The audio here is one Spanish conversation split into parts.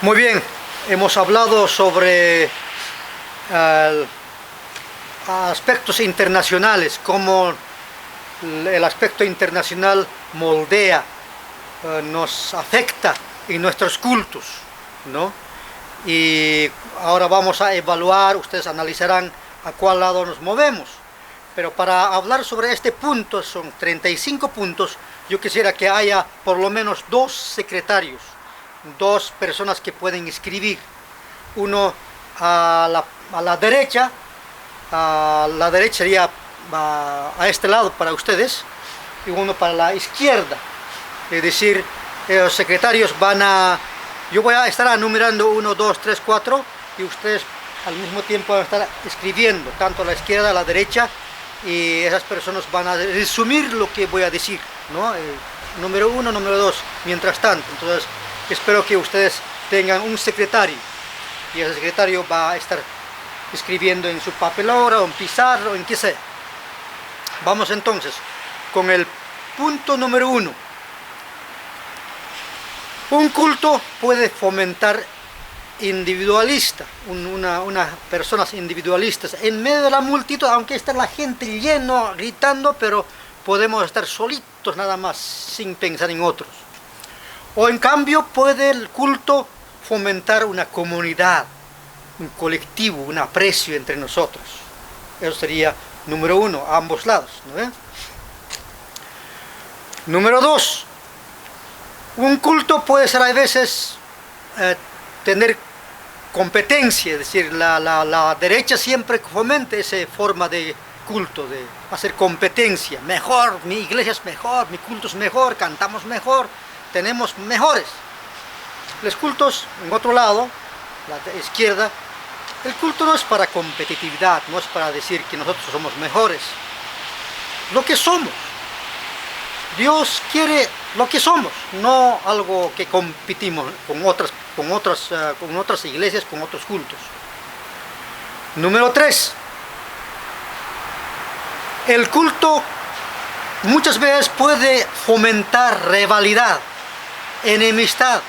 Muy bien, hemos hablado sobre aspectos internacionales, cómo el aspecto internacional moldea, nos afecta en nuestros cultos, ¿no? Y ahora vamos a evaluar, ustedes analizarán a cuál lado nos movemos. Pero para hablar sobre este punto, son 35 puntos, yo quisiera que haya por lo menos dos secretarios, dos personas que pueden escribir. Uno a la derecha sería a este lado para ustedes, y uno para la izquierda. Es decir, los secretarios yo voy a estar enumerando 1, 2, 3, 4, y ustedes al mismo tiempo van a estar escribiendo, tanto a la izquierda, a la derecha, y esas personas van a resumir lo que voy a decir, ¿no? Número 1, número 2, mientras tanto. Entonces, espero que ustedes tengan un secretario, y ese secretario va a estar escribiendo en su papelora, o en pizarra, o en qué sea. Vamos entonces con el punto número 1. Un culto puede fomentar unas personas individualistas en medio de la multitud, aunque está la gente lleno gritando, pero podemos estar solitos nada más sin pensar en otros. O en cambio puede el culto fomentar una comunidad, un colectivo, un aprecio entre nosotros. Eso sería número 1, a ambos lados, ¿no? Número 2, un culto puede ser a veces tener competencia, es decir, la derecha siempre fomenta esa forma de culto, de hacer competencia. Mejor, mi iglesia es mejor, mi culto es mejor, cantamos mejor, tenemos mejores. Los cultos, en otro lado, la izquierda, el culto no es para competitividad, no es para decir que nosotros somos mejores. Lo que somos. Dios quiere lo que somos, no algo que competimos con otras iglesias, con otros cultos. Número 3. El culto muchas veces puede fomentar rivalidad, enemistad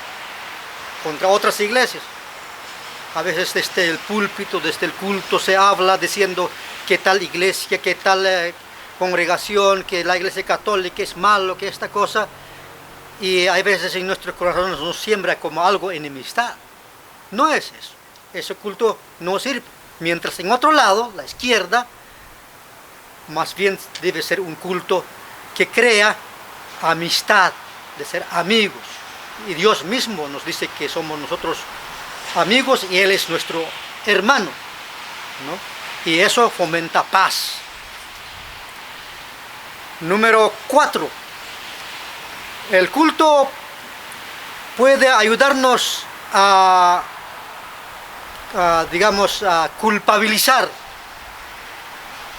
contra otras iglesias. A veces desde el púlpito, desde el culto se habla diciendo que tal iglesia, que tal congregación, que la iglesia católica es malo, que esta cosa, y hay veces en nuestros corazones nos siembra como algo enemistad. No es eso, ese culto no sirve. Mientras en otro lado, la izquierda, más bien debe ser un culto que crea amistad, de ser amigos. Y Dios mismo nos dice que somos nosotros amigos y Él es nuestro hermano, ¿no? Y eso fomenta paz. Número 4. El culto puede ayudarnos a culpabilizar,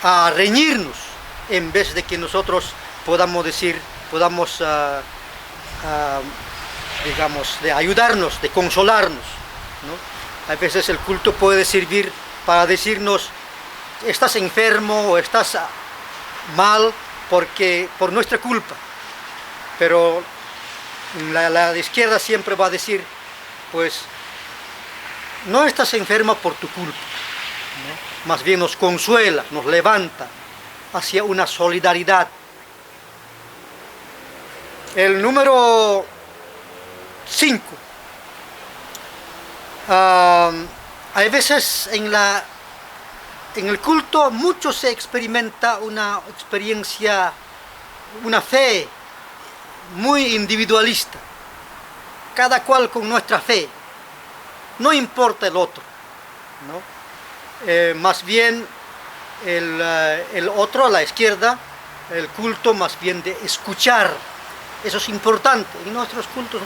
a reñirnos, en vez de que nosotros podamos de ayudarnos, de consolarnos, ¿no? A veces el culto puede servir para decirnos, estás enfermo o estás mal por nuestra culpa. Pero la izquierda siempre va a decir, pues, no estás enferma por tu culpa, ¿no? Más bien nos consuela, nos levanta hacia una solidaridad. El número 5. Hay veces en el culto mucho se experimenta una experiencia, una fe muy individualista, cada cual con nuestra fe, no importa el otro, ¿no? Más bien el otro, a la izquierda, el culto más bien de escuchar. Eso es importante en nuestros cultos.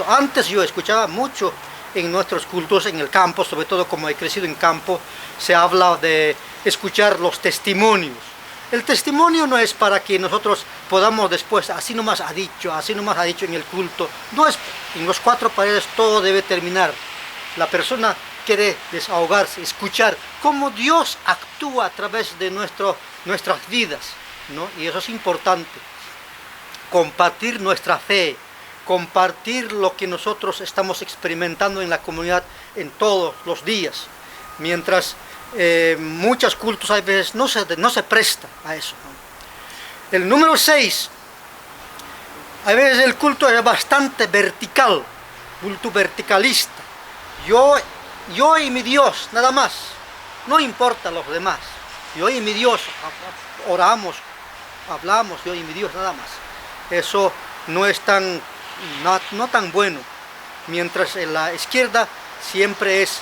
Antes yo escuchaba mucho en nuestros cultos, en el campo, sobre todo como he crecido en campo, se habla de escuchar los testimonios. El testimonio no es para que nosotros podamos después, así nomás ha dicho en el culto. No es, en los 4 paredes todo debe terminar. La persona quiere desahogarse, escuchar cómo Dios actúa a través de nuestras vidas, ¿no? Y eso es importante. Compartir nuestra fe, compartir lo que nosotros estamos experimentando en la comunidad en todos los días, mientras muchos cultos a veces no se presta a eso, ¿no? El número 6, a veces el culto es bastante vertical, culto verticalista. Yo y mi Dios, nada más, no importa los demás. Yo y mi Dios, oramos, hablamos, yo y mi Dios, nada más. Eso no es no tan bueno, mientras en la izquierda siempre es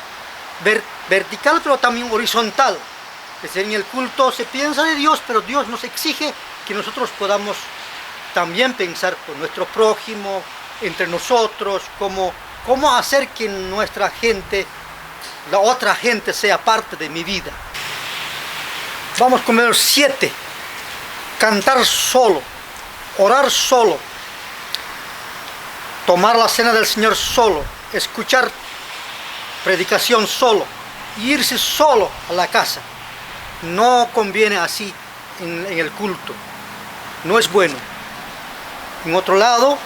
vertical, pero también horizontal. Es decir, en el culto se piensa de Dios, pero Dios nos exige que nosotros podamos también pensar con nuestro prójimo, entre nosotros, cómo hacer que nuestra gente, la otra gente, sea parte de mi vida. Vamos con el 7, cantar solo, orar solo, tomar la cena del Señor solo, escuchar predicación solo, irse solo a la casa. No conviene así en el culto, no es bueno. En otro lado,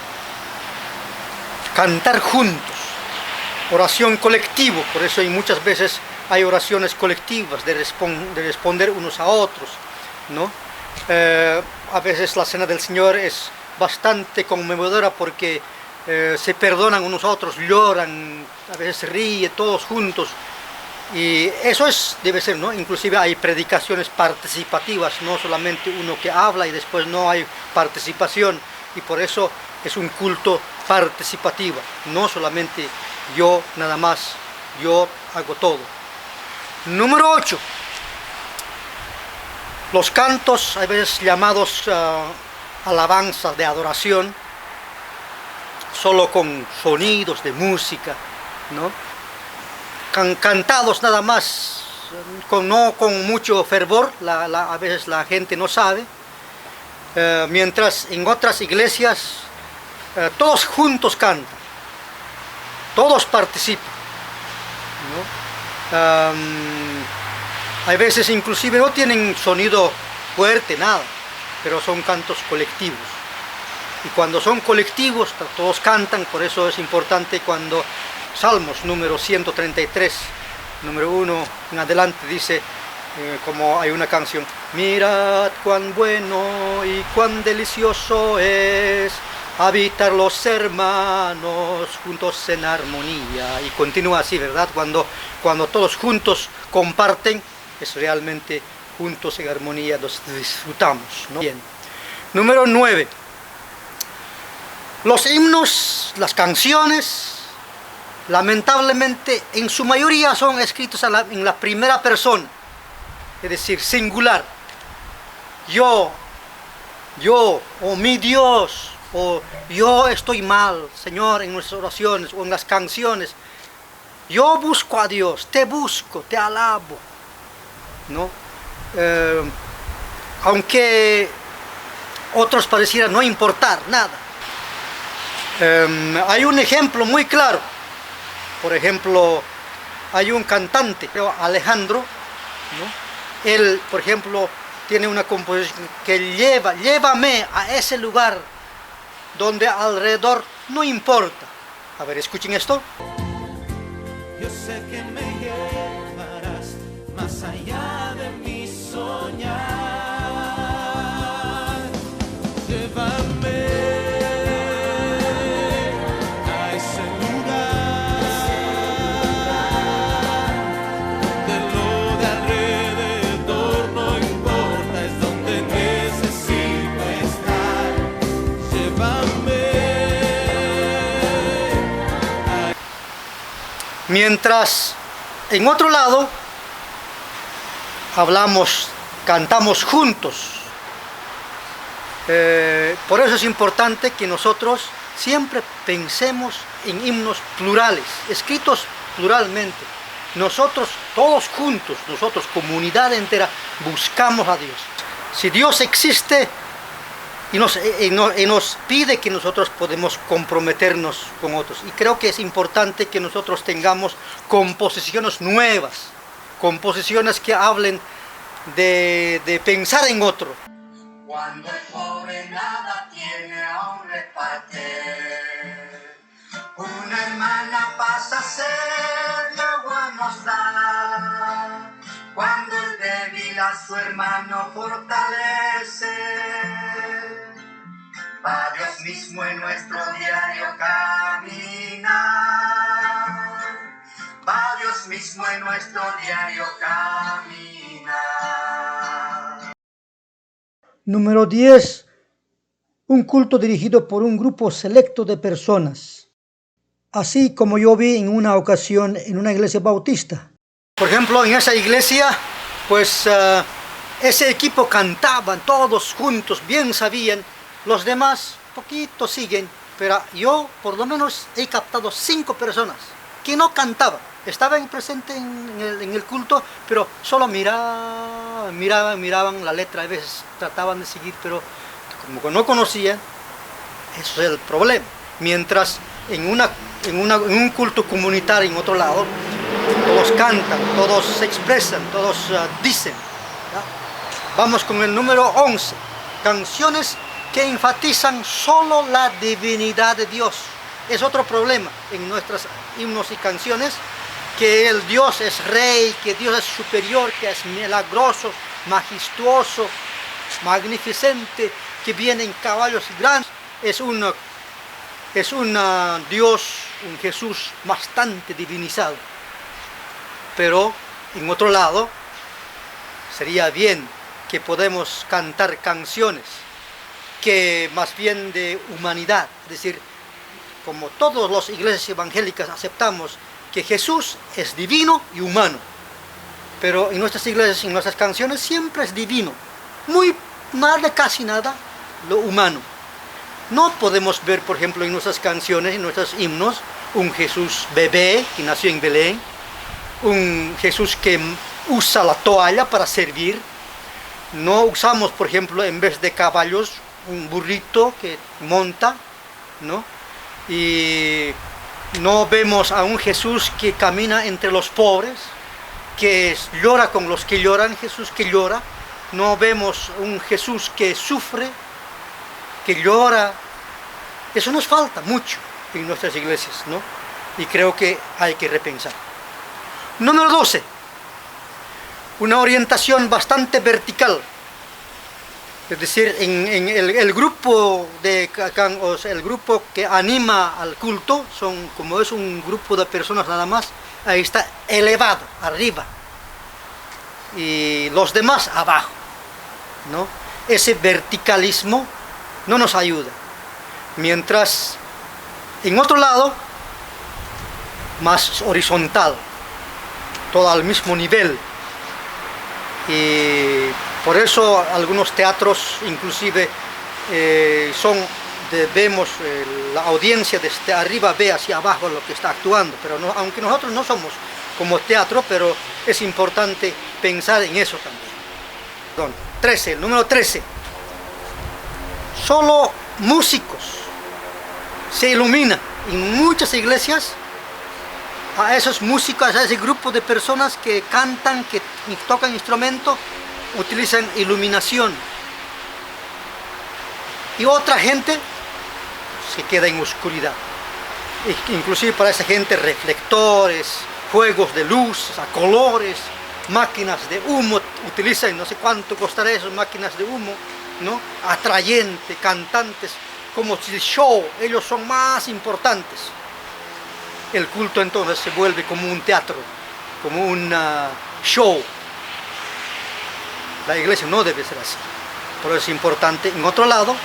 cantar juntos, oración colectivo, por eso muchas veces hay oraciones colectivas de responder unos a otros, ¿no? A veces la cena del Señor es bastante conmovedora porque se perdonan unos a otros, lloran, a veces se ríen todos juntos, y eso debe ser, ¿no? Inclusive hay predicaciones participativas, no solamente uno que habla y después no hay participación, y por eso es un culto participativo, no solamente yo nada más, yo hago todo. Número 8, los cantos, a veces llamados alabanzas de adoración, solo con sonidos de música, ¿no? Cantados nada más, no con mucho fervor, a veces la gente no sabe, mientras en otras iglesias todos juntos cantan, todos participan, ¿no? Hay veces inclusive no tienen sonido fuerte, nada, pero son cantos colectivos. Y cuando son colectivos, todos cantan, por eso es importante cuando Salmos número 133, número 1 en adelante dice, como hay una canción, mirad cuán bueno y cuán delicioso es habitar los hermanos juntos en armonía. Y continúa así, ¿verdad? Cuando todos juntos comparten, es realmente juntos en armonía, los disfrutamos, ¿no? Bien. Número 9. Los himnos, las canciones, lamentablemente en su mayoría son escritos en la primera persona, es decir, singular. Yo, o mi Dios, o yo estoy mal, Señor, en nuestras oraciones o en las canciones. Yo busco a Dios, te busco, te alabo, ¿no? Aunque otros parecieran no importar nada. Hay un ejemplo muy claro. Por ejemplo, hay un cantante, Alejandro, ¿no? Él, por ejemplo, tiene una composición que llévame a ese lugar donde alrededor no importa. A ver, escuchen esto. Yo sé que me llevarás más allá de mi soñar. Llévame a ese lugar donde lo de alrededor no importa, es donde necesito estar. Llévame. Mientras en otro lado cantamos juntos. Por eso es importante que nosotros siempre pensemos en himnos plurales, escritos pluralmente. Nosotros todos juntos, nosotros comunidad entera, buscamos a Dios. Si Dios existe y nos pide que nosotros podemos comprometernos con otros. Y creo que es importante que nosotros tengamos composiciones nuevas, composiciones que hablen de pensar en otro. Cuando el pobre nada tiene, aún reparte. hermano fortalece. Va Dios mismo en nuestro diario caminar. Va Dios mismo en nuestro diario caminar. Número 10. Un culto dirigido por un grupo selecto de personas. Así como yo vi en una ocasión en una iglesia bautista. Por ejemplo, en esa iglesia, pues ese equipo cantaban todos juntos, bien sabían. Los demás, poquito siguen, pero yo por lo menos he captado 5 personas que no cantaban. Estaban presentes en el culto, pero solo miraban la letra, a veces trataban de seguir, pero como que no conocían, eso es el problema. Mientras en un culto comunitario en otro lado, todos cantan, todos se expresan, todos dicen. ¿Ya? Vamos con el número 11, canciones que enfatizan solo la divinidad de Dios. Es otro problema en nuestros himnos y canciones, que el Dios es rey, que Dios es superior, que es milagroso, majestuoso, magnificente, que viene en caballos grandes. Es un Dios, un Jesús bastante divinizado. Pero en otro lado, sería bien que podemos cantar canciones que más bien de humanidad, es decir, como todas las iglesias evangélicas aceptamos que Jesús es divino y humano, pero en nuestras iglesias, en nuestras canciones siempre es divino, casi nada lo humano. No podemos ver, por ejemplo, en nuestras canciones, en nuestros himnos, un Jesús bebé que nació en Belén, un Jesús que usa la toalla para servir. No usamos, por ejemplo, en vez de caballos, un burrito que monta, ¿no? Y no vemos a un Jesús que camina entre los pobres, que llora con los que lloran, Jesús que llora. No vemos un Jesús que sufre, que llora. Eso nos falta mucho en nuestras iglesias, ¿no? Y creo que hay que repensar. Número 12. Una orientación bastante vertical. Es decir, en el grupo el grupo que anima al culto, como es un grupo de personas nada más, ahí está elevado, arriba. Y los demás abajo, ¿no? Ese verticalismo no nos ayuda. Mientras en otro lado, más horizontal, todo al mismo nivel. Y por eso algunos teatros inclusive vemos la audiencia desde arriba ve hacia abajo lo que está actuando, pero no, aunque nosotros no somos como teatro, pero es importante pensar en eso también. Perdón, 13, el número 13. Solo músicos se ilumina en muchas iglesias. A esos músicos, a ese grupo de personas que cantan, que tocan instrumentos, utilizan iluminación. Y otra gente se queda en oscuridad. Inclusive para esa gente reflectores, juegos de luz, a colores, máquinas de humo, utilizan, no sé cuánto costará esas máquinas de humo, ¿no? Atrayente, cantantes, como si el show, ellos son más importantes. El culto entonces se vuelve como un teatro, como un show. La iglesia no debe ser así. Por eso es importante, en otro lado,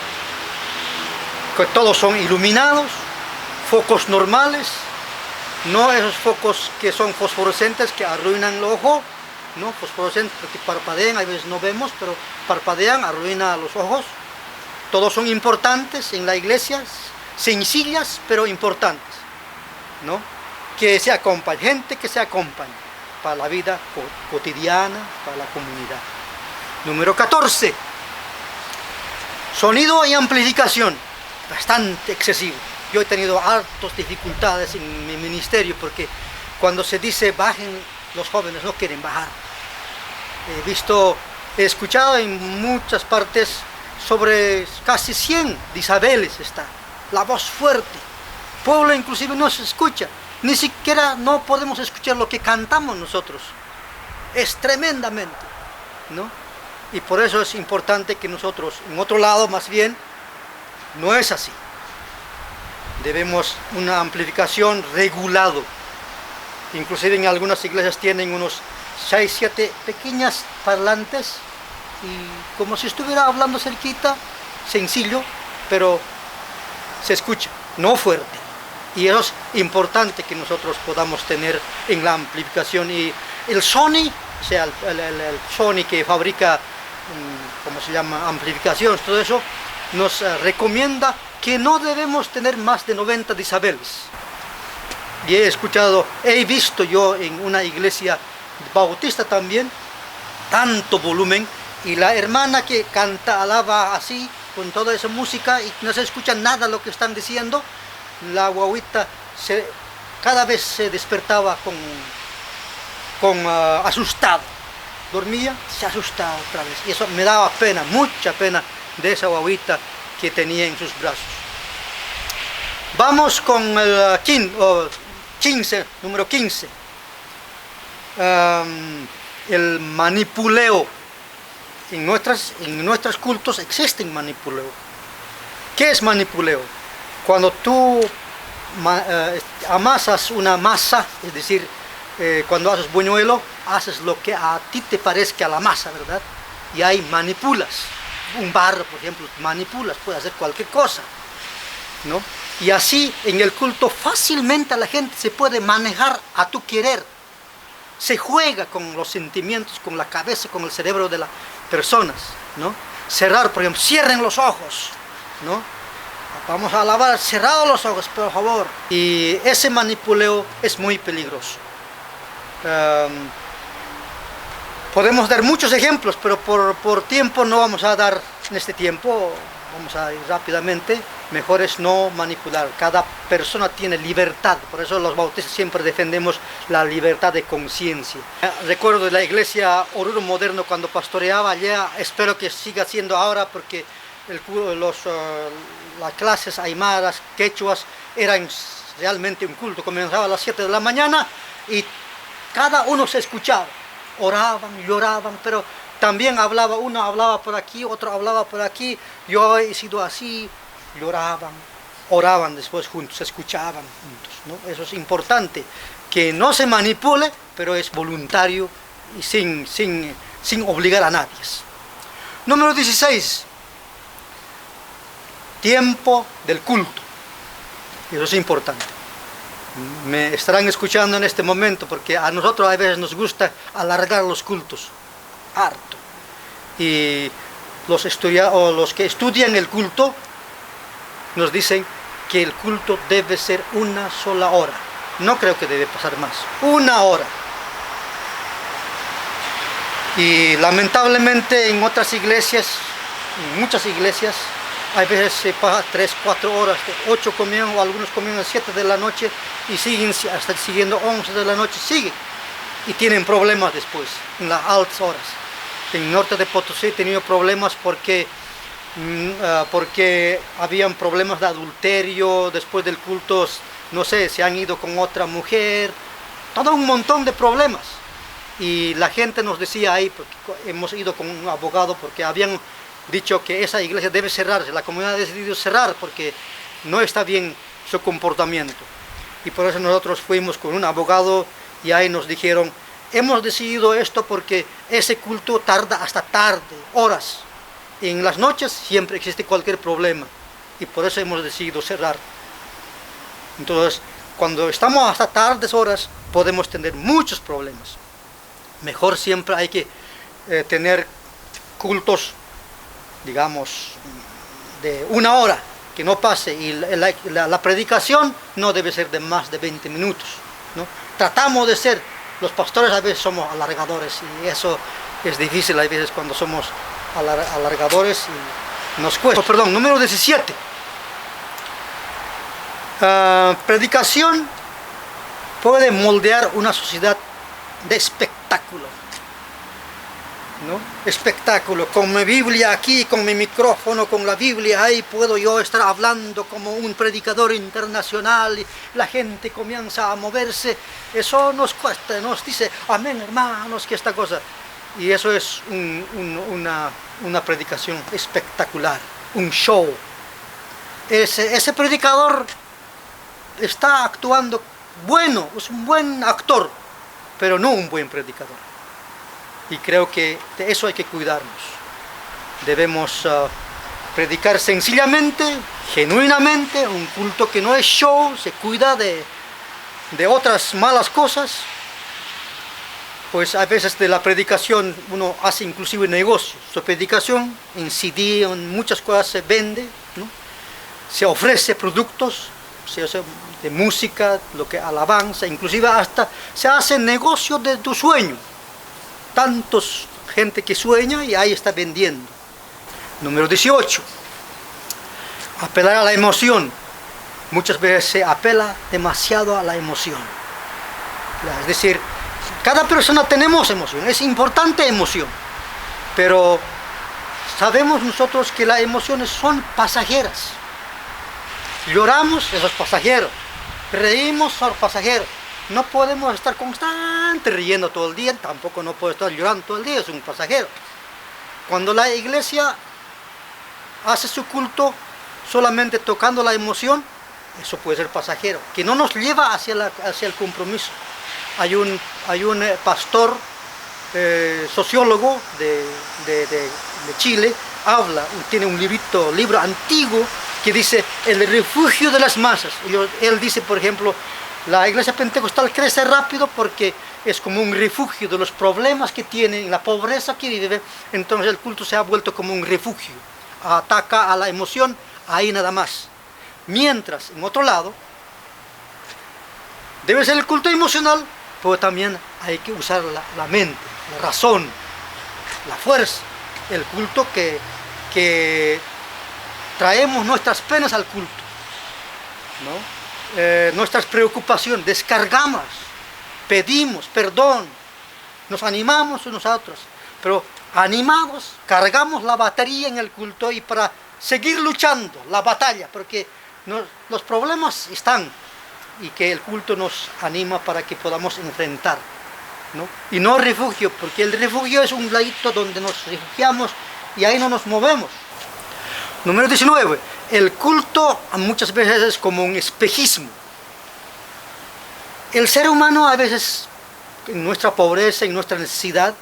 que todos son iluminados, focos normales, no esos focos que son fosforescentes que arruinan el ojo, no fosforescentes porque parpadean, a veces no vemos, pero parpadean, arruinan los ojos. Todos son importantes en la iglesia, sencillas pero importantes, ¿no? Que se acompañe, gente que se acompañe para la vida cotidiana, para la comunidad. Número 14. Sonido y amplificación, bastante excesivo. Yo he tenido hartas dificultades en mi ministerio porque cuando se dice bajen, los jóvenes no quieren bajar. He escuchado en muchas partes sobre casi 100 decibeles está, la voz fuerte. Pueblo inclusive no se escucha, ni siquiera no podemos escuchar lo que cantamos nosotros. Es tremendamente, ¿no? Y por eso es importante que nosotros, en otro lado más bien, no es así. Debemos una amplificación regulado. Inclusive en algunas iglesias tienen unos 6, 7 pequeñas parlantes y como si estuviera hablando cerquita, sencillo, pero se escucha, no fuerte. Y eso es importante que nosotros podamos tener en la amplificación. Y el Sony, o sea, el Sony que fabrica, ¿cómo se llama?, amplificaciones, todo eso, nos recomienda que no debemos tener más de 90 decibeles. Y he visto yo en una iglesia bautista también, tanto volumen, y la hermana que canta, alaba así, con toda esa música, y no se escucha nada lo que están diciendo, la guaguita cada vez se despertaba asustado. Dormía, se asustaba otra vez. Y eso me daba pena, mucha pena de esa guaguita que tenía en sus brazos. Vamos con el 15, número 15. El manipuleo. En nuestros cultos existen manipuleo. ¿Qué es manipuleo? Cuando tú amasas una masa, es decir, cuando haces buñuelo, haces lo que a ti te parezca la masa, ¿verdad? Y ahí manipulas. Un barro, por ejemplo, manipulas, puedes hacer cualquier cosa, ¿no? Y así en el culto fácilmente la gente se puede manejar a tu querer. Se juega con los sentimientos, con la cabeza, con el cerebro de las personas, ¿no? Cerrar, por ejemplo, cierren los ojos, ¿no? Vamos a alabar, cerrados los ojos, por favor. Y ese manipuleo es muy peligroso. Podemos dar muchos ejemplos, pero por tiempo no vamos a dar en este tiempo, vamos a ir rápidamente. Mejor es no manipular. Cada persona tiene libertad, por eso los bautistas siempre defendemos la libertad de conciencia. Recuerdo de la iglesia Oruro Moderno cuando pastoreaba allá, espero que siga siendo ahora porque las clases aymaras, quechuas, eran realmente un culto. Comenzaba a las 7 de la mañana y cada uno se escuchaba. Oraban, lloraban, pero también hablaba, uno hablaba por aquí, otro hablaba por aquí. Yo he sido así, lloraban, oraban después juntos, se escuchaban juntos, ¿no? Eso es importante, que no se manipule, pero es voluntario y sin obligar a nadie. Número 16. Tiempo del culto. Eso es importante. Me estarán escuchando en este momento porque a nosotros a veces nos gusta alargar los cultos, harto. Y los que estudian el culto nos dicen que el culto debe ser una sola hora. No creo que debe pasar más. Una hora. Y lamentablemente en otras iglesias, en muchas iglesias, a veces se pasa 3, 4 horas, 8 comienzan, o algunos comienzan a 7 de la noche y siguen hasta siguiendo 11 de la noche, siguen. Y tienen problemas después, en las altas horas. En el norte de Potosí he tenido problemas porque habían problemas de adulterio, después del culto, no sé, se han ido con otra mujer, todo un montón de problemas. Y la gente nos decía ahí, porque hemos ido con un abogado porque habían dicho que esa iglesia debe cerrarse, la comunidad ha decidido cerrar porque no está bien su comportamiento. Y por eso nosotros fuimos con un abogado y ahí nos dijeron, hemos decidido esto porque ese culto tarda hasta tarde, horas. Y en las noches siempre existe cualquier problema y por eso hemos decidido cerrar. Entonces, cuando estamos hasta tardes horas, podemos tener muchos problemas. Mejor siempre hay que tener cultos, digamos, de una hora, que no pase, y la predicación no debe ser de más de 20 minutos, ¿no? Tratamos de ser, los pastores a veces somos alargadores, y eso es difícil a veces cuando somos alargadores, y nos cuesta. Perdón, número 17. Predicación puede moldear una sociedad de espectáculo, ¿no? Espectáculo, con mi Biblia aquí, con mi micrófono, con la Biblia ahí, puedo yo estar hablando como un predicador internacional y la gente comienza a moverse. Eso nos cuesta, nos dice, amén hermanos, que esta cosa. Y eso es una predicación espectacular, un show. Ese predicador está actuando bueno, es un buen actor, pero no un buen predicador. Y creo que de eso hay que cuidarnos. Debemos predicar sencillamente, genuinamente, un culto que no es show, se cuida de otras malas cosas. Pues a veces de la predicación uno hace inclusive negocios. Su predicación en CD, en muchas cosas se vende, ¿no? Se ofrece productos, se hace de música, lo que alabanza, inclusive hasta se hace negocio de tu sueño. Tantos gente que sueña y ahí está vendiendo. Número 18. Apelar a la emoción. Muchas veces se apela demasiado a la emoción. Es decir, cada persona tenemos emoción, es importante emoción, pero sabemos nosotros que las emociones son pasajeras. Lloramos, eso es pasajero. Reímos, son pasajeros. No podemos estar constante riendo todo el día, tampoco no puedo estar llorando todo el día, es un pasajero. Cuando la iglesia hace su culto solamente tocando la emoción, eso puede ser pasajero, que no nos lleva hacia el compromiso. Hay un pastor sociólogo de Chile, tiene un libro antiguo que dice el refugio de las masas. Él dice, por ejemplo, la iglesia pentecostal crece rápido porque es como un refugio de los problemas que tiene, la pobreza que vive. Entonces el culto se ha vuelto como un refugio, ataca a la emoción, ahí nada más. Mientras, en otro lado, debe ser el culto emocional, pero también hay que usar la mente, la razón, la fuerza. El culto que traemos nuestras penas al culto, ¿no? Nuestras preocupaciones, descargamos, pedimos perdón, nos animamos unos a otros, pero animados, cargamos la batería en el culto y para seguir luchando la batalla, porque los problemas están y que el culto nos anima para que podamos enfrentar, ¿no? Y no refugio, porque el refugio es un ladito donde nos refugiamos y ahí no nos movemos. Número 19. El culto muchas veces es como un espejismo. El ser humano a veces, en nuestra pobreza, en nuestra necesidad,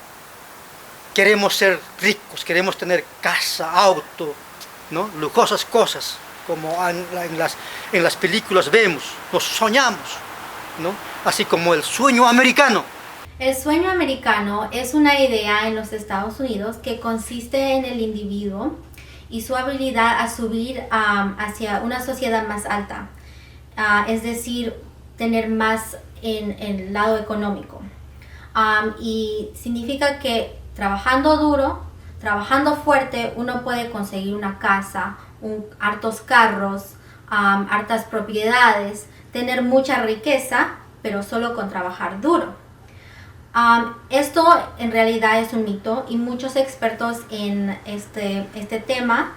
queremos ser ricos, queremos tener casa, auto, ¿no? Lujosas cosas, como en las películas vemos, los soñamos, ¿no? Así como el sueño americano. El sueño americano es una idea en los Estados Unidos que consiste en el individuo y su habilidad a subir hacia una sociedad más alta, es decir, tener más en el lado económico. Y significa que trabajando duro, trabajando fuerte, uno puede conseguir una casa, hartos carros, hartas propiedades, tener mucha riqueza, pero solo con trabajar duro. Esto en realidad es un mito y muchos expertos en este tema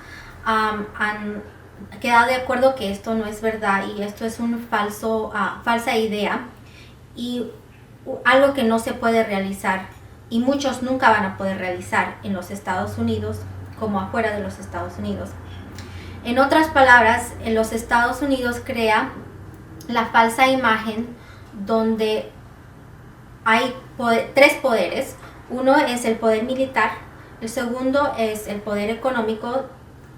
han quedado de acuerdo que esto no es verdad y esto es una falsa idea y algo que no se puede realizar y muchos nunca van a poder realizar en los Estados Unidos como afuera de los Estados Unidos. En otras palabras, en los Estados Unidos crea la falsa imagen donde hay tres poderes. Uno es el poder militar, el segundo es el poder económico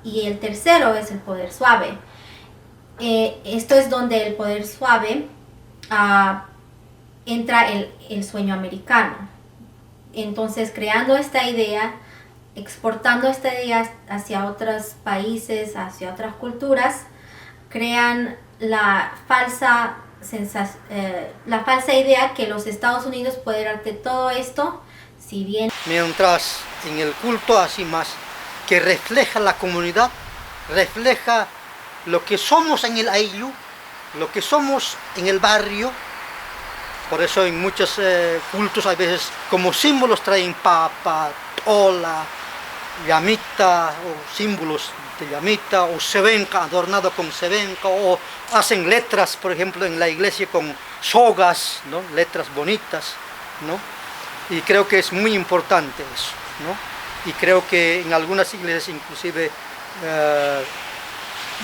y el tercero es el poder suave. Esto es donde el poder suave entra el sueño americano. Entonces, creando esta idea, exportando esta idea hacia otros países, hacia otras culturas, crean la falsa idea que los Estados Unidos pueden ante todo esto, si bien... Mientras en el culto así más, que refleja la comunidad, refleja lo que somos en el Ayllu, lo que somos en el barrio. Por eso en muchos cultos a veces como símbolos traen papa, ola, llamita, o símbolos de llamita, o sebenca, adornado con sebenca, o hacen letras, por ejemplo, en la iglesia con sogas, ¿no? Letras bonitas, ¿no? Y creo que es muy importante eso, ¿no? Y creo que en algunas iglesias inclusive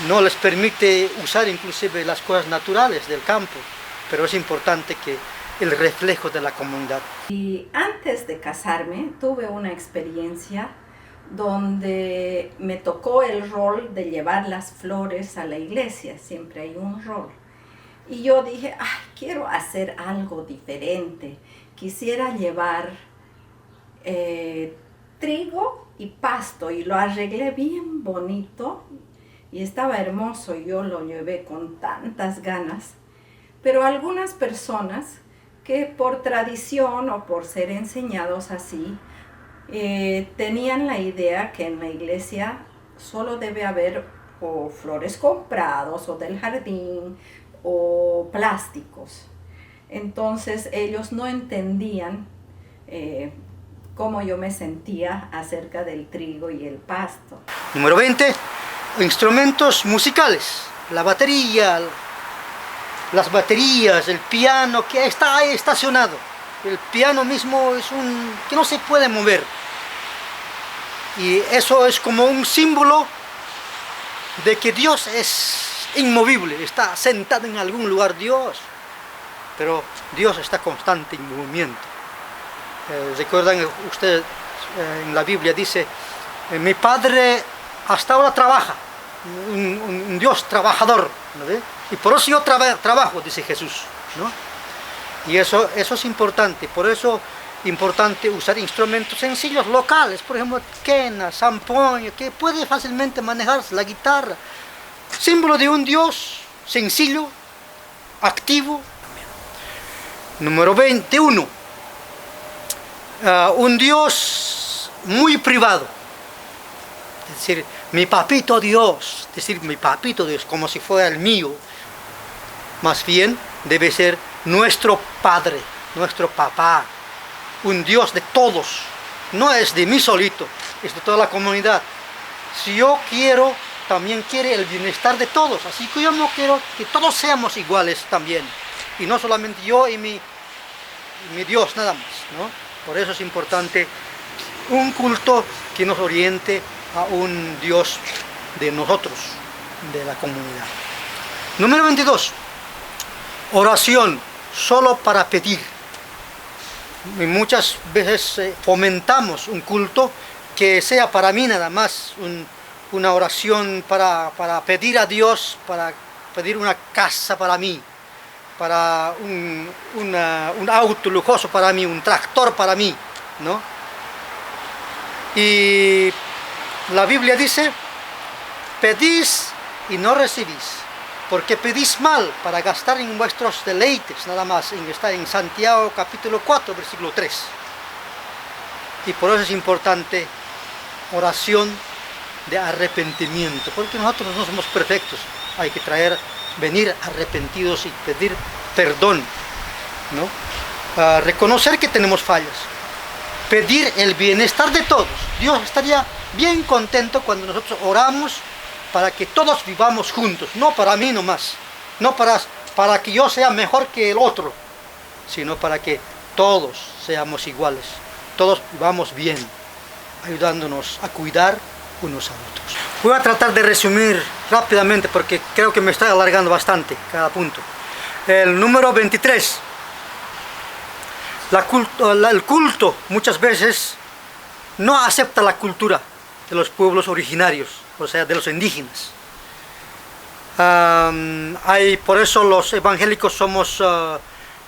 no les permite usar inclusive las cosas naturales del campo, pero es importante que el reflejo de la comunidad. Y antes de casarme tuve una experiencia donde me tocó el rol de llevar las flores a la iglesia, siempre hay un rol. Y yo dije, ay, quiero hacer algo diferente, quisiera llevar trigo y pasto, y lo arreglé bien bonito y estaba hermoso, y yo lo llevé con tantas ganas. Pero algunas personas que por tradición o por ser enseñados así, tenían la idea que en la iglesia solo debe haber o flores comprados o del jardín o plásticos. Entonces ellos no entendían cómo yo me sentía acerca del trigo y el pasto. Número 20, instrumentos musicales, la batería, las baterías, el piano que está ahí estacionado. El piano mismo es que no se puede mover. Y eso es como un símbolo de que Dios es inmovible, está sentado en algún lugar Dios. Pero Dios está constante en movimiento. Recuerdan ustedes, en la Biblia dice, mi padre hasta ahora trabaja, un Dios trabajador, ¿no ve? Y por eso yo trabajo, dice Jesús, ¿no? Y eso es importante, por eso es importante usar instrumentos sencillos, locales, por ejemplo, quena, zampoña, que puede fácilmente manejarse, la guitarra, símbolo de un Dios sencillo, activo. Número 21, un Dios muy privado, es decir, mi papito Dios, como si fuera el mío. Más bien debe ser nuestro Padre, nuestro Papá, un Dios de todos, no es de mí solito, es de toda la comunidad. Si yo quiero, también quiere el bienestar de todos, así que yo no quiero que todos seamos iguales también, y no solamente yo y mi Dios nada más, ¿no? Por eso es importante un culto que nos oriente a un Dios de nosotros, de la comunidad. Número 22. Oración solo para pedir. Y muchas veces fomentamos un culto que sea para mí nada más, una oración para pedir a Dios, para pedir una casa para mí, para un auto lujoso para mí, un tractor para mí, ¿no? Y la Biblia dice, pedís y no recibís, porque pedís mal para gastar en vuestros deleites, nada más, está en Santiago capítulo 4, versículo 3. Y por eso es importante oración de arrepentimiento, porque nosotros no somos perfectos, hay que venir arrepentidos y pedir perdón, ¿no? Reconocer que tenemos fallas, pedir el bienestar de todos. Dios estaría bien contento cuando nosotros oramos para que todos vivamos juntos, no para mí nomás, no para que yo sea mejor que el otro, sino para que todos seamos iguales, todos vivamos bien, ayudándonos a cuidar unos a otros. Voy a tratar de resumir rápidamente porque creo que me estoy alargando bastante cada punto. El número 23. El culto muchas veces no acepta la cultura de los pueblos originarios, o sea, de los indígenas. Por eso los evangélicos somos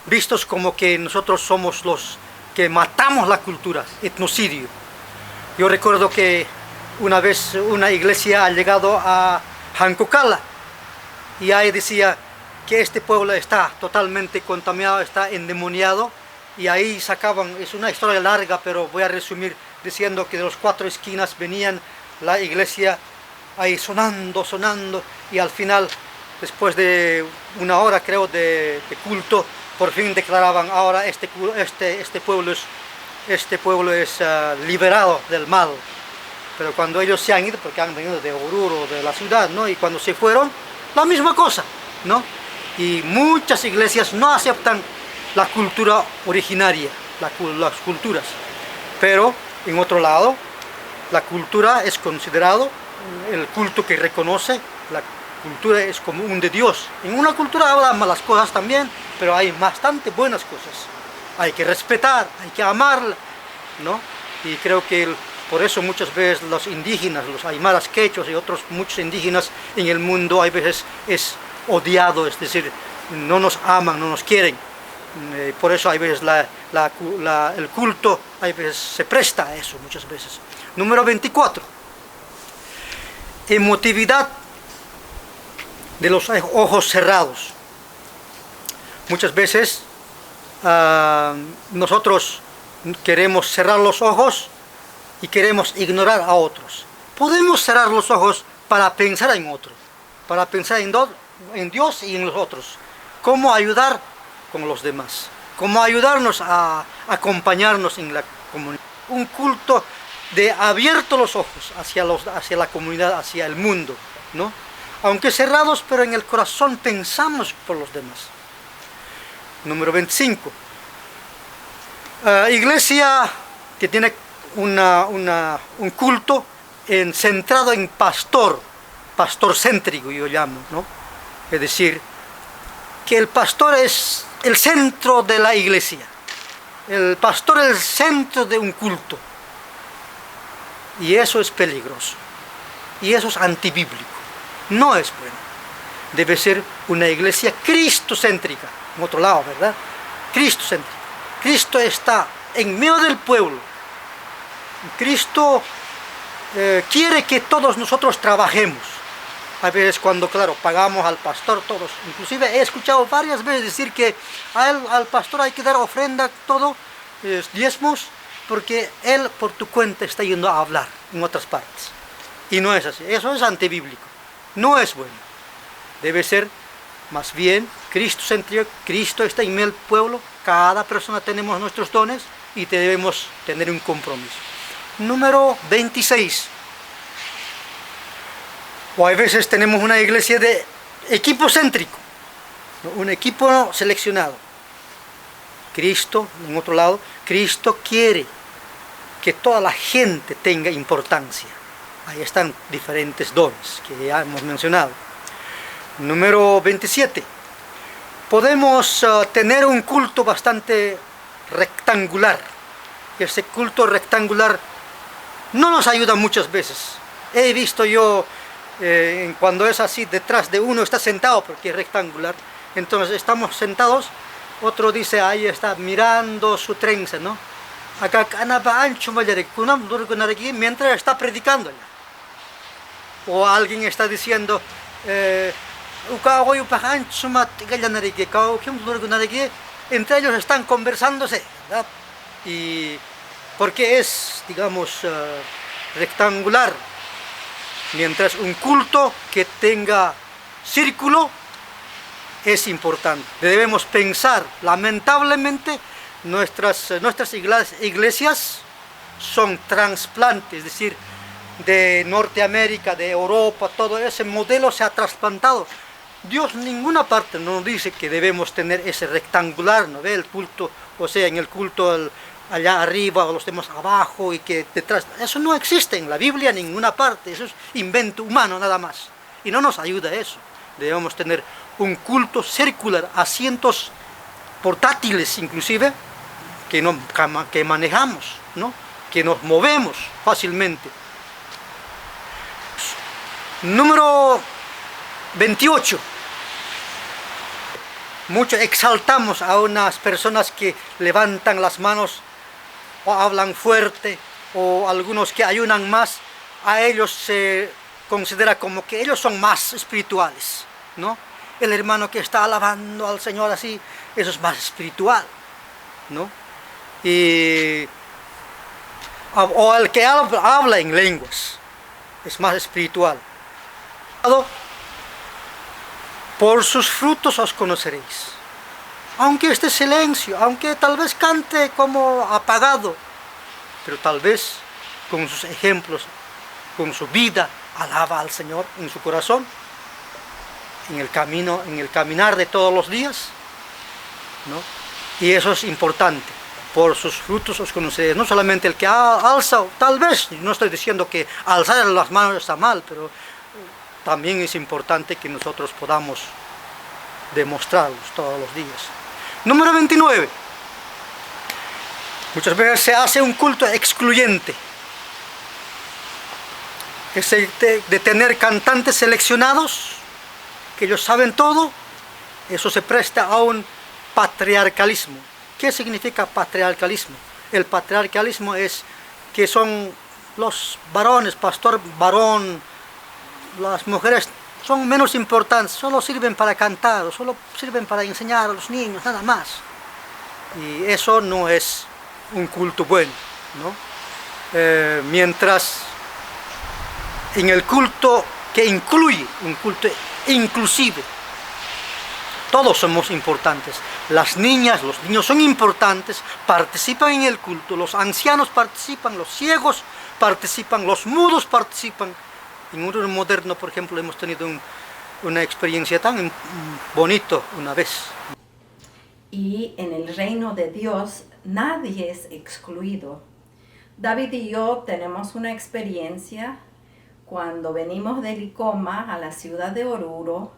vistos como que nosotros somos los que matamos la cultura, etnocidio. Yo recuerdo que una vez una iglesia ha llegado a Jancocala y ahí decía que este pueblo está totalmente contaminado, está endemoniado, y ahí sacaban, es una historia larga, pero voy a resumir diciendo que de las 4 esquinas venían la iglesia ahí sonando, y al final, después de una hora creo de culto, por fin declaraban, ahora este pueblo es liberado del mal. Pero cuando ellos se han ido, porque han venido de Oruro, de la ciudad, ¿no? Y cuando se fueron, la misma cosa, ¿no? Y muchas iglesias no aceptan la cultura originaria, las culturas. Pero en otro lado, la cultura es considerado el culto que reconoce, la cultura es como un de Dios. En una cultura hablan malas cosas también, pero hay bastante buenas cosas. Hay que respetar, hay que amarla, ¿no? Y creo que por eso muchas veces los indígenas, los aymaras, quechos y otros muchos indígenas en el mundo, hay veces es odiado, es decir, no nos aman, no nos quieren. Por eso hay veces el culto hay veces se presta a eso, muchas veces. Número 24. Emotividad de los ojos cerrados. Muchas veces nosotros queremos cerrar los ojos y queremos ignorar a otros. Podemos cerrar los ojos para pensar en otros, para pensar en Dios y en los otros. Cómo ayudar con los demás, cómo ayudarnos a acompañarnos en la comunidad. Un culto de abierto los ojos hacia la comunidad, hacia el mundo, ¿no? Aunque cerrados, pero en el corazón pensamos por los demás. Número 25. Iglesia que tiene un culto centrado en pastor céntrico, yo llamo, ¿no? Es decir, que el pastor es el centro de la iglesia. El pastor es el centro de un culto. Y eso es peligroso. Y eso es antibíblico. No es bueno. Debe ser una iglesia cristocéntrica. En otro lado, ¿verdad? Cristocéntrica. Cristo está en medio del pueblo. Cristo quiere que todos nosotros trabajemos. A veces cuando, claro, pagamos al pastor todos. Inclusive he escuchado varias veces decir que al pastor hay que dar ofrenda, todo, diezmos, porque él por tu cuenta está yendo a hablar en otras partes. Y no es así. Eso es antibíblico. No es bueno. Debe ser más bien cristocéntrico. Cristo está en el pueblo. Cada persona tenemos nuestros dones y debemos tener un compromiso. Número 26. O a veces tenemos una iglesia de equipo céntrico, ¿no? Un equipo seleccionado. Cristo, en otro lado, Cristo quiere que toda la gente tenga importancia. Ahí están diferentes dones que ya hemos mencionado. Número 27. Podemos tener un culto bastante rectangular. Ese culto rectangular no nos ayuda muchas veces. He visto yo cuando es así, detrás de uno está sentado porque es rectangular. Entonces estamos sentados, otro dice, ahí está mirando su trenza, ¿no? Acá mientras está predicando. O alguien está diciendo, entre ellos están conversándose, ¿verdad? Y porque es, digamos, rectangular, mientras un culto que tenga círculo es importante. Debemos pensar, lamentablemente, nuestras iglesias son trasplantes, es decir, de Norteamérica, de Europa, todo ese modelo se ha trasplantado. Dios en ninguna parte nos dice que debemos tener ese rectangular, ¿no ve? El culto, o sea, en el culto allá arriba o los demás abajo y que detrás. Eso no existe en la Biblia en ninguna parte, eso es invento humano nada más. Y no nos ayuda eso. Debemos tener un culto circular, asientos portátiles inclusive, que manejamos, ¿no? Que nos movemos fácilmente. Número 28. Mucho exaltamos a unas personas que levantan las manos o hablan fuerte, o algunos que ayunan más. A ellos se considera como que ellos son más espirituales, ¿no? El hermano que está alabando al Señor así, eso es más espiritual, ¿no? O el que habla en lenguas es más espiritual. Por sus frutos os conoceréis. Aunque esté silencio, aunque tal vez cante como apagado, pero tal vez con sus ejemplos, con su vida, alaba al Señor en su corazón, en el camino, en el caminar de todos los días, ¿no? Y eso es importante. por sus frutos os conoceréis. No solamente el que alza, tal vez, no estoy diciendo que alzar las manos está mal, pero también es importante que nosotros podamos demostrarlos todos los días. Número 29. Muchas veces se hace un culto excluyente. Ese de tener cantantes seleccionados, que ellos saben todo, eso se presta a un patriarcalismo. ¿Qué significa patriarcalismo? El patriarcalismo es que son los varones, pastor varón, las mujeres son menos importantes, solo sirven para cantar, o solo sirven para enseñar a los niños, nada más. Y eso no es un culto bueno, ¿no? Mientras en el culto que incluye, un culto inclusive, todos somos importantes. Las niñas, los niños son importantes, participan en el culto, los ancianos participan, los ciegos participan, los mudos participan. En un moderno, por ejemplo, hemos tenido una experiencia tan bonito una vez. Y en el reino de Dios nadie es excluido. David y yo tenemos una experiencia cuando venimos de Licoma a la ciudad de Oruro.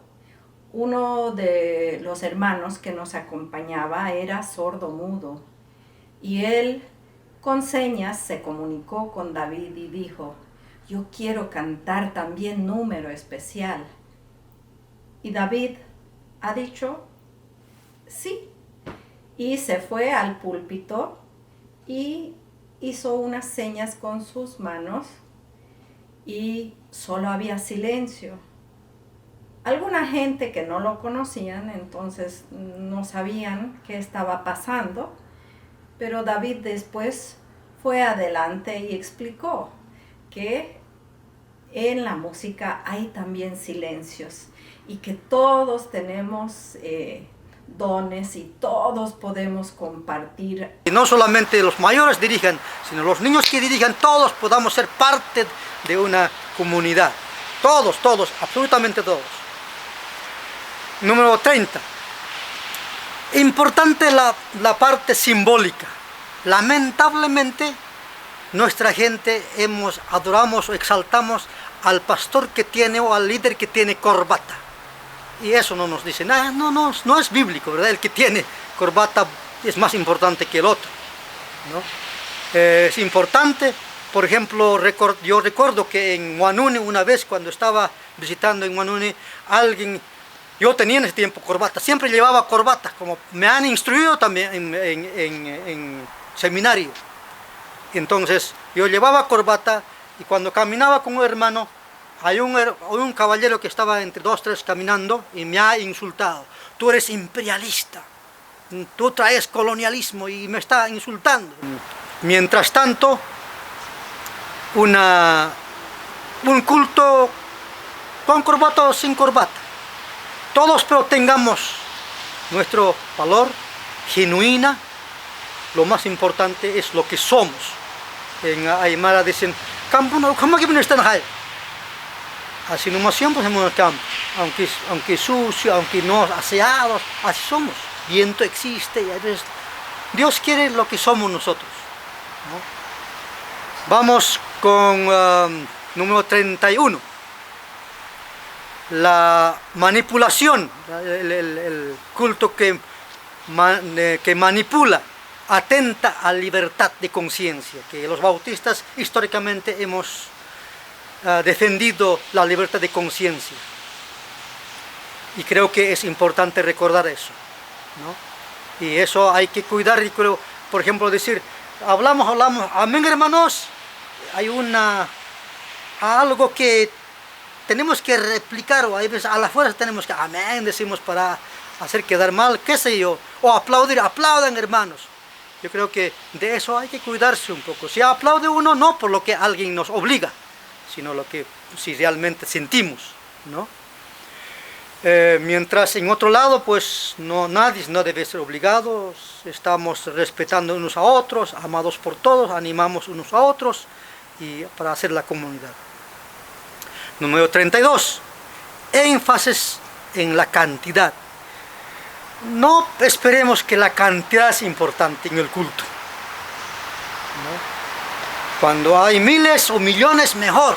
Uno de los hermanos que nos acompañaba era sordo-mudo y él con señas se comunicó con David y dijo: yo quiero cantar también número especial. Y David ha dicho sí, y se fue al púlpito y hizo unas señas con sus manos y solo había silencio. Alguna gente que no lo conocían, entonces no sabían qué estaba pasando, pero David después fue adelante y explicó que en la música hay también silencios y que todos tenemos dones y todos podemos compartir. Y no solamente los mayores dirigen, sino los niños que dirigen, todos podamos ser parte de una comunidad. Todos, todos, absolutamente todos. Número 30. Importante la parte simbólica. Lamentablemente, nuestra gente adoramos o exaltamos al pastor que tiene o al líder que tiene corbata. Y eso no nos dice nada, no es bíblico, ¿verdad? El que tiene corbata es más importante que el otro, ¿no? Es importante, por ejemplo, yo recuerdo que en Huanuni, una vez cuando estaba visitando en Huanuni, yo tenía en ese tiempo corbata, siempre llevaba corbata, como me han instruido también en seminario. Entonces yo llevaba corbata y cuando caminaba con un hermano, hay un caballero que estaba entre 2, 3 caminando y me ha insultado. Tú eres imperialista, tú traes colonialismo y me está insultando. Mientras tanto, un culto con corbata o sin corbata. Todos pero tengamos nuestro valor genuina. Lo más importante es lo que somos. En Aymara dicen, campo no, ¿cómo que no están ahí? Así nomás siempre hacemos en el campo, aunque sucio, aunque no aseados, así somos. Viento existe y a veces Dios quiere lo que somos nosotros, ¿no? Vamos con número 31. La manipulación, el culto que manipula, atenta a libertad de conciencia, que los bautistas históricamente hemos defendido la libertad de conciencia. Y creo que es importante recordar eso, ¿no? Y eso hay que cuidar. Y creo, por ejemplo, decir, hablamos, amén hermanos, hay algo que tenemos que replicar, o a veces a la fuerza tenemos que, amén, decimos para hacer quedar mal, qué sé yo, o aplaudir, aplaudan hermanos. Yo creo que de eso hay que cuidarse un poco. Si aplaude uno, no por lo que alguien nos obliga, sino lo que si realmente sentimos, ¿no? Mientras en otro lado, pues nadie no debe ser obligado, estamos respetando unos a otros, amados por todos, animamos unos a otros y para hacer la comunidad. Número 32, énfasis en la cantidad. No esperemos que la cantidad es importante en el culto. ¿no? Cuando hay miles o millones, mejor.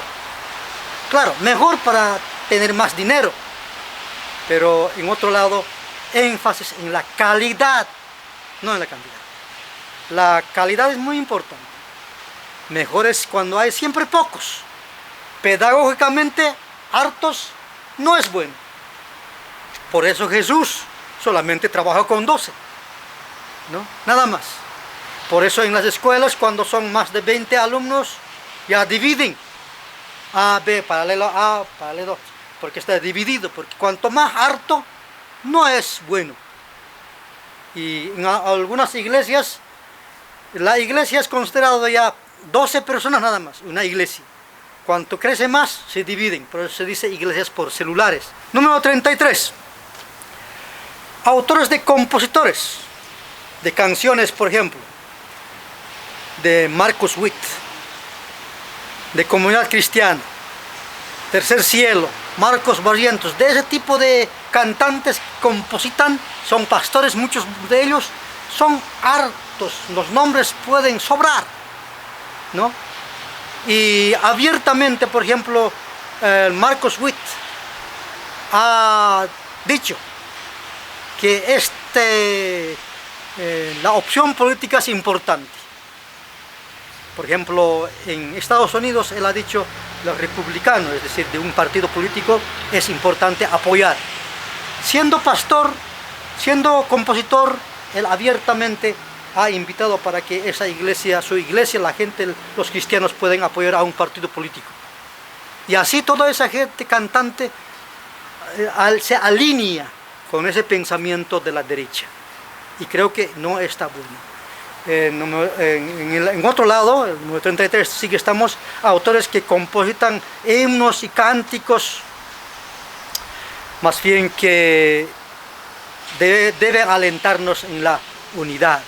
Claro, mejor para tener más dinero. Pero en otro lado, énfasis en la calidad, no en la cantidad. La calidad es muy importante. Mejor es cuando hay siempre pocos. Pedagógicamente, hartos no es bueno. Por eso Jesús solamente trabajó con 12, ¿no? Nada más. Por eso en las escuelas, cuando son más de 20 alumnos, ya dividen. A, B, paralelo A, paralelo, porque está dividido. Porque cuanto más harto, no es bueno. Y en algunas iglesias, la iglesia es considerada ya 12 personas nada más, una iglesia. Cuanto crece más, se dividen. Por eso se dice iglesias por celulares. Número 33. Autores de compositores de canciones, por ejemplo, de Marcus Witt, de Comunidad Cristiana, Tercer Cielo, Marcos Barrientos. De ese tipo de cantantes compositan, son pastores, muchos de ellos son hartos, los nombres pueden sobrar, ¿no? Y abiertamente, por ejemplo, Marcus Witt ha dicho que la opción política es importante. Por ejemplo, en Estados Unidos él ha dicho, los republicanos, es decir, de un partido político, es importante apoyar. Siendo pastor, siendo compositor, él abiertamente ha invitado para que esa iglesia, su iglesia, la gente, los cristianos pueden apoyar a un partido político. Y así toda esa gente cantante se alinea con ese pensamiento de la derecha. Y creo que no está bueno. En otro lado, el número 33, sí que estamos autores que compositan himnos y cánticos, más bien que deben alentarnos en la unidad.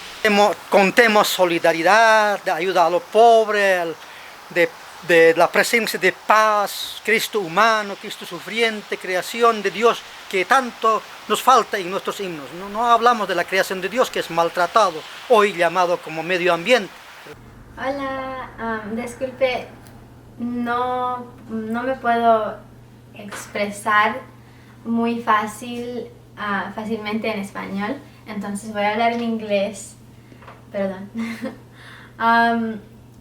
Contemos solidaridad, de ayuda a los pobres, de la presencia de paz, Cristo humano, Cristo sufriente, creación de Dios, que tanto nos falta en nuestros himnos. No hablamos de la creación de Dios, que es maltratado, hoy llamado como medio ambiente. Hola, disculpe, no me puedo expresar muy fácilmente en español, entonces voy a hablar en inglés. Perdón.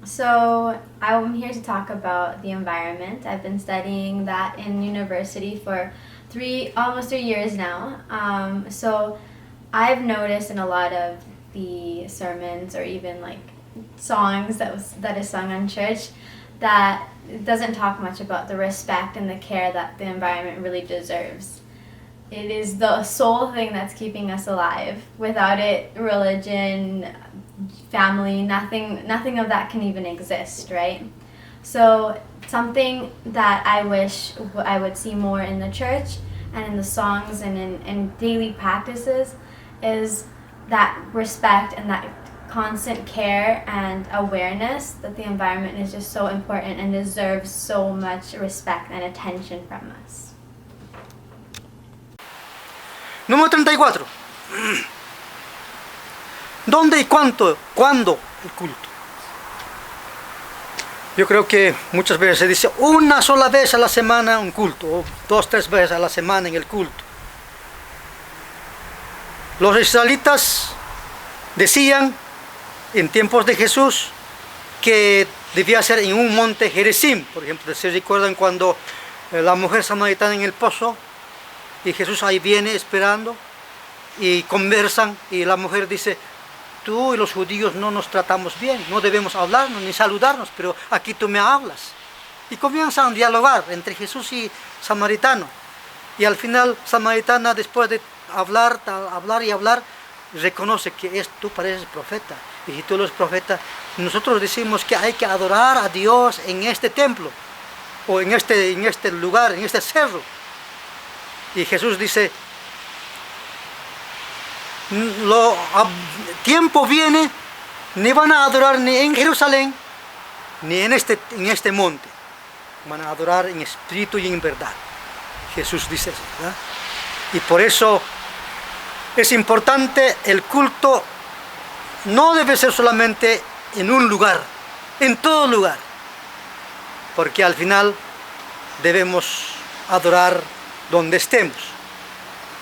So I'm here to talk about the environment. I've been studying that in university for almost 3 years now. So I've noticed in a lot of the sermons or even like songs that is sung in church that it doesn't talk much about the respect and the care that the environment really deserves. It is the sole thing that's keeping us alive. Without it, religion, family, nothing of that can even exist, right? So something that I wish I would see more in the church and in the songs and in daily practices is that respect and that constant care and awareness that the environment is just so important and deserves so much respect and attention from us. Número 34. ¿Dónde y cuándo el culto? Yo creo que muchas veces se dice una sola vez a la semana un culto, o 2, 3 veces a la semana en el culto. Los israelitas decían en tiempos de Jesús que debía ser en un monte Gerizim. Por ejemplo, ¿se recuerdan cuando la mujer samaritana en el pozo y Jesús ahí viene esperando y conversan y la mujer dice: tú y los judíos no nos tratamos bien, no debemos hablarnos ni saludarnos, pero aquí tú me hablas. Y comienzan a dialogar entre Jesús y samaritano. Y al final, samaritana, después de hablar y hablar, reconoce que tú pareces profeta. Y si tú eres profeta, nosotros decimos que hay que adorar a Dios en este templo, o en este lugar, en este cerro. Y Jesús dice: tiempo viene, ni van a adorar ni en Jerusalén, ni en este monte. Van a adorar en espíritu y en verdad. Jesús dice eso, ¿verdad? Y por eso es importante el culto. No debe ser solamente en un lugar, en todo lugar, porque al final debemos adorar donde estemos.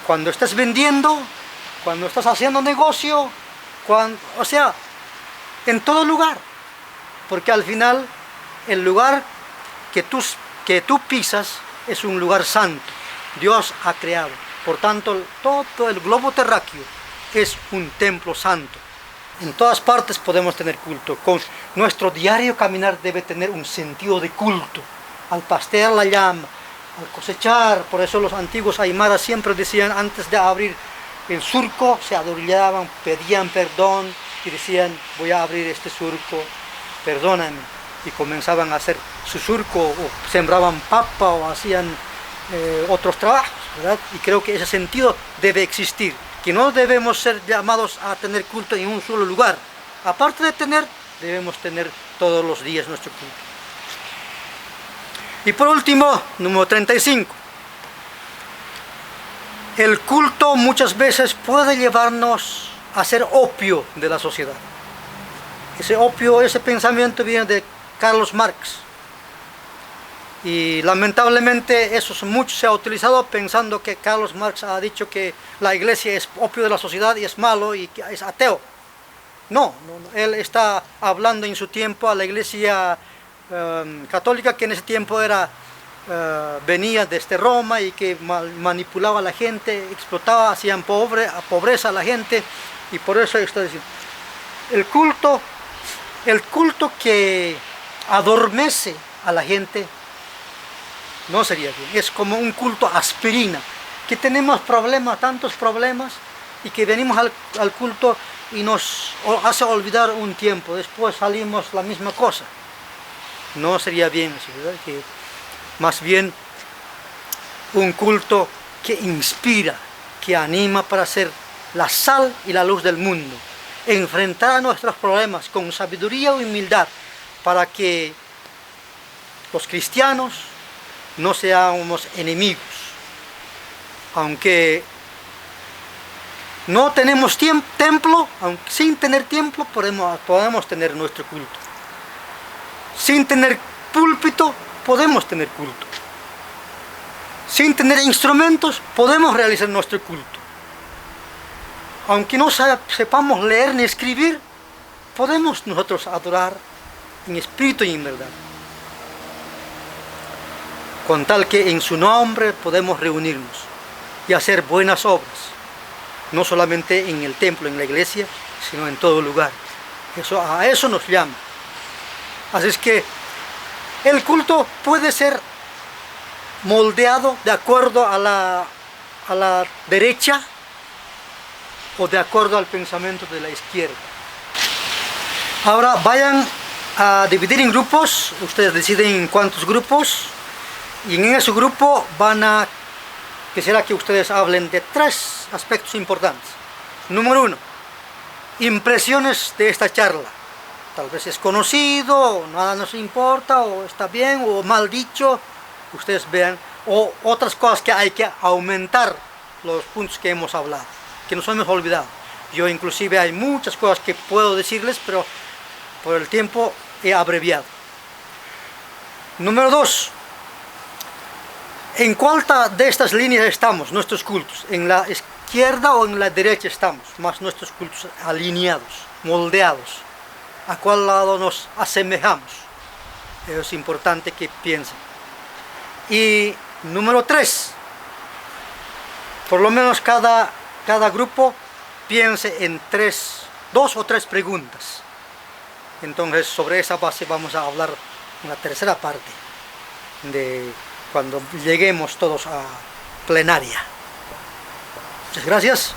Cuando estés vendiendo, cuando estás haciendo negocio, o sea, en todo lugar, porque al final el lugar que tú pisas es un lugar santo. Dios ha creado. Por tanto, todo el globo terráqueo es un templo santo. En todas partes podemos tener culto. Con nuestro diario caminar debe tener un sentido de culto. Al pastear la llama, al cosechar. Por eso los antiguos aymaras siempre decían, antes de abrir el surco, se arrodillaban, pedían perdón y decían, voy a abrir este surco, perdóname. Y comenzaban a hacer su surco, o sembraban papa, o hacían otros trabajos, ¿verdad? Y creo que ese sentido debe existir, que no debemos ser llamados a tener culto en un solo lugar. Aparte de tener, debemos tener todos los días nuestro culto. Y por último, número 35. El culto muchas veces puede llevarnos a ser opio de la sociedad. Ese opio, ese pensamiento viene de Carlos Marx. Y lamentablemente eso mucho se ha utilizado pensando que Carlos Marx ha dicho que la iglesia es opio de la sociedad y es malo y que es ateo. No, él está hablando en su tiempo a la iglesia católica, que en ese tiempo venía desde Roma y que manipulaba a la gente, explotaba, hacían pobreza a la gente, y por eso está diciendo, el culto que adormece a la gente no sería bien. Es como un culto aspirina, que tenemos problemas, tantos problemas, y que venimos al culto y nos hace olvidar un tiempo, después salimos la misma cosa. No sería bien así, ¿verdad? Que más bien un culto que inspira, que anima para ser la sal y la luz del mundo, enfrentar nuestros problemas con sabiduría y humildad, para que los cristianos no seamos enemigos. Aunque no tenemos templo, aunque sin tener templo podemos tener nuestro culto. Sin tener púlpito podemos tener culto. Sin tener instrumentos podemos realizar nuestro culto. Aunque no sepamos leer ni escribir, podemos nosotros adorar en espíritu y en verdad. Con tal que en su nombre podemos reunirnos y hacer buenas obras, no solamente en el templo, en la iglesia, sino en todo lugar. A eso nos llama. Así es que el culto puede ser moldeado de acuerdo a la derecha o de acuerdo al pensamiento de la izquierda. Ahora vayan a dividir en grupos, ustedes deciden en cuántos grupos, y en ese grupo quisiera que ustedes hablen de 3 aspectos importantes. Número 1, impresiones de esta charla. Tal vez es conocido, o nada nos importa, o está bien, o mal dicho, ustedes vean, o otras cosas que hay que aumentar, los puntos que hemos hablado, que nos hemos olvidado. Yo inclusive hay muchas cosas que puedo decirles, pero por el tiempo he abreviado. Número 2, ¿en cuál de estas líneas estamos, nuestros cultos? ¿En la izquierda o en la derecha estamos? Más nuestros cultos alineados, moldeados. ¿A cuál lado nos asemejamos? Eso es importante que piensen. Y número 3, por lo menos cada grupo piense en 2 o 3 preguntas. Entonces sobre esa base vamos a hablar en la tercera parte, de cuando lleguemos todos a plenaria. Muchas gracias.